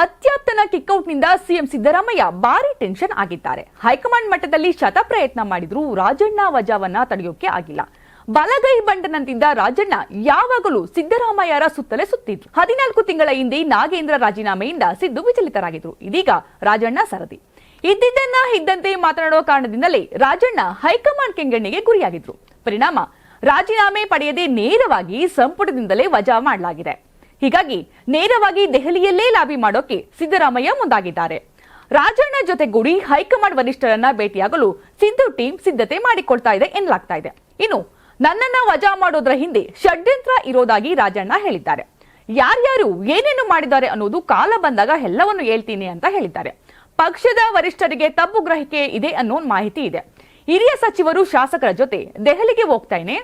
ಅತ್ಯಾಪ್ತನ ಕಿಕ್ಔಟ್ನಿಂದ CM Siddaramaiah ಭಾರಿ tension ಆಗಿದ್ದಾರೆ. High command ಮಟ್ಟದಲ್ಲಿ ಶತ ಪ್ರಯತ್ನ ಮಾಡಿದ್ರೂ ರಾಜಣ್ಣ ವಜಾವನ್ನ ತಡೆಯೋಕೆ ಆಗಿಲ್ಲ. ಬಲಗೈ ಬಂಡನಂತಿದ್ದ ರಾಜಣ್ಣ ಯಾವಾಗಲೂ ಸಿದ್ದರಾಮಯ್ಯರ ಸುತ್ತಲೇ ಸುತ್ತಿದ್ರು. 14 ತಿಂಗಳ ಹಿಂದೆ ನಾಗೇಂದ್ರ ರಾಜೀನಾಮೆಯಿಂದ ಸಿದ್ದು ವಿಚಲಿತರಾಗಿದ್ರು. ಇದೀಗ ರಾಜಣ್ಣ ಸರದಿ. ಇದ್ದಿದ್ದನ್ನ ಇದ್ದಂತೆ ಮಾತನಾಡುವ ಕಾರಣದಿಂದಲೇ ರಾಜಣ್ಣ ಹೈಕಮಾಂಡ್ ಕೆಂಗಣ್ಣಿಗೆ ಗುರಿಯಾಗಿದ್ರು. ಪರಿಣಾಮ ರಾಜೀನಾಮೆ ಪಡೆಯದೆ ನೇರವಾಗಿ ಸಂಪುಟದಿಂದಲೇ ವಜಾ ಮಾಡಲಾಗಿದೆ. ಹೀಗಾಗಿ ನೇರವಾಗಿ ದೆಹಲಿಯಲ್ಲೇ ಲಾಬಿ ಮಾಡೋಕೆ ಸಿದ್ದರಾಮಯ್ಯ ಮುಂದಾಗಿದ್ದಾರೆ. ರಾಜಣ್ಣ ಜೊತೆಗೂಡಿ ಹೈಕಮಾಂಡ್ ವರಿಷ್ಠರನ್ನ ಭೇಟಿಯಾಗಲು ಸಿದ್ದು ಟೀಮ್ ಸಿದ್ಧತೆ ಮಾಡಿಕೊಳ್ತಾ ಇದೆ ಎನ್ನಲಾಗ್ತಾ ಇದೆ. ಇನ್ನು ನನ್ನನ್ನ ವಜಾ ಮಾಡೋದ್ರ ಹಿಂದೆ ಷಡ್ಯಂತ್ರ ಇರೋದಾಗಿ ರಾಜಣ್ಣ ಹೇಳಿದ್ದಾರೆ. ಯಾರ್ಯಾರು ಏನೇನು ಮಾಡಿದ್ದಾರೆ ಅನ್ನೋದು ಕಾಲ ಬಂದಾಗ ಎಲ್ಲವನ್ನು ಹೇಳ್ತೀನಿ ಅಂತ ಹೇಳಿದ್ದಾರೆ. ಪಕ್ಷದ ವರಿಷ್ಠರಿಗೆ ತಪ್ಪು ಗ್ರಹಿಕೆ ಇದೆ ಅನ್ನೋ ಮಾಹಿತಿ ಇದೆ. ಹಿರಿಯ ಸಚಿವರು ಶಾಸಕರ ಜೊತೆ ದೆಹಲಿಗೆ ಹೋಗ್ತಾನೆ.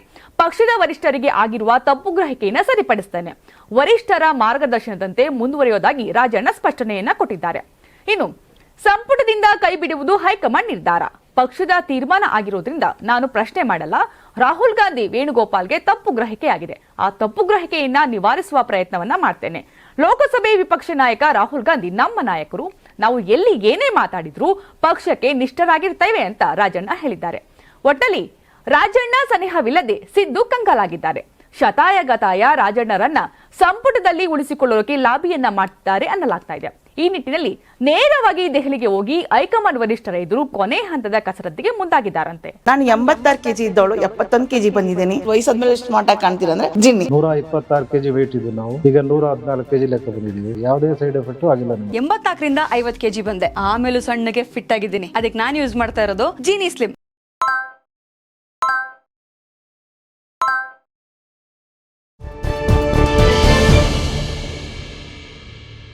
ಪಕ್ಷದ ವರಿಷ್ಠರಿಗೆ ಆಗಿರುವ ತಪ್ಪು ಗ್ರಹಿಕೆಯನ್ನ ಸರಿಪಡಿಸ್ತೇನೆ. ವರಿಷ್ಠರ ಮಾರ್ಗದರ್ಶನದಂತೆ ಮುಂದುವರಿಯೋದಾಗಿ ರಾಜಣ್ಣ ಸ್ಪಷ್ಟನೆಯನ್ನ ಕೊಟ್ಟಿದ್ದಾರೆ. ಇನ್ನು ಸಂಪುಟದಿಂದ ಕೈ ಬಿಡುವುದು ಹೈಕಮಾಂಡ್ ನಿರ್ಧಾರ. ಪಕ್ಷದ ತೀರ್ಮಾನ ಆಗಿರೋದ್ರಿಂದ ನಾನು ಪ್ರಶ್ನೆ ಮಾಡಲ್ಲ. ರಾಹುಲ್ ಗಾಂಧಿ ವೇಣುಗೋಪಾಲ್ಗೆ ತಪ್ಪು ಗ್ರಹಿಕೆಯಾಗಿದೆ. ಆ ತಪ್ಪು ಗ್ರಹಿಕೆಯನ್ನ ನಿವಾರಿಸುವ ಪ್ರಯತ್ನವನ್ನ ಮಾಡ್ತೇನೆ. ಲೋಕಸಭೆ ವಿಪಕ್ಷ ನಾಯಕ ರಾಹುಲ್ ಗಾಂಧಿ ನಮ್ಮ ನಾಯಕರು. ನಾವು ಎಲ್ಲಿ ಏನೇ ಮಾತಾಡಿದ್ರು ಪಕ್ಷಕ್ಕೆ ನಿಷ್ಠರಾಗಿರ್ತೇವೆ ಅಂತ ರಾಜಣ್ಣ ಹೇಳಿದ್ದಾರೆ. ಒಟ್ಟಲ್ಲಿ ರಾಜಣ್ಣ ಸನಿಹವಿಲ್ಲದೆ ಸಿದ್ದು ಕಂಗಾಲಾಗಿದ್ದಾರೆ. ಶತಾಯಗತಾಯ ರಾಜಣ್ಣರನ್ನ ಸಂಪುಟದಲ್ಲಿ ಉಳಿಸಿಕೊಳ್ಳೋಕೆ ಲಾಬಿಯನ್ನ ಮಾಡ್ತಿದ್ದಾರೆ ಅನ್ನಲಾಗ್ತಾ ಇದೆ. ಈ ನಿಟ್ಟಿನಲ್ಲಿ ನೇರವಾಗಿ ದೆಹಲಿಗೆ ಹೋಗಿ ಹೈಕಮಾಂಡ್ ವರಿಷ್ಠರ ಎದುರು ಕೊನೆ ಹಂತದ ಕಸರತ್ತಿಗೆ ಮುಂದಾಗಿದ್ದಾರಂತೆ. ನಾನು 86 ಕೆಜಿ ಇದ್ದವಳು 71 ಕೆಜಿ ಬಂದಿದ್ದೀನಿ. ವಯಸ್ಸಾದ್ಮೇಲೆ ಸ್ಮಾರ್ಟ್ ಆಗಿ ಕಾಣ್ತೀರಂದ್ರೆ ಜಿನ್ನಿ. 126 ಕೆಜಿ ವೇಟ್ ಇದ್ದು ನಾವು ಈಗ 114 ಕೆಜಿ ಲೆಕ್ಕ ಬಂದಿದ್ದೀವಿ. ಯಾವುದೇ ಸೈಡ್ ಎಫೆಕ್ಟ್ ಆಗಿಲ್ಲ. 84 ರಿಂದ 50 ಕೆಜಿ ಬಂದೆ. ಆಮೇಲೆ ಸಣ್ಣಗೆ ಫಿಟ್ ಆಗಿದ್ದೀನಿ. ಅದಕ್ಕೆ ನಾನು ಯೂಸ್ ಮಾಡ್ತಾ ಇರೋದು ಜೀನಿ ಸ್ಲಿಮ್.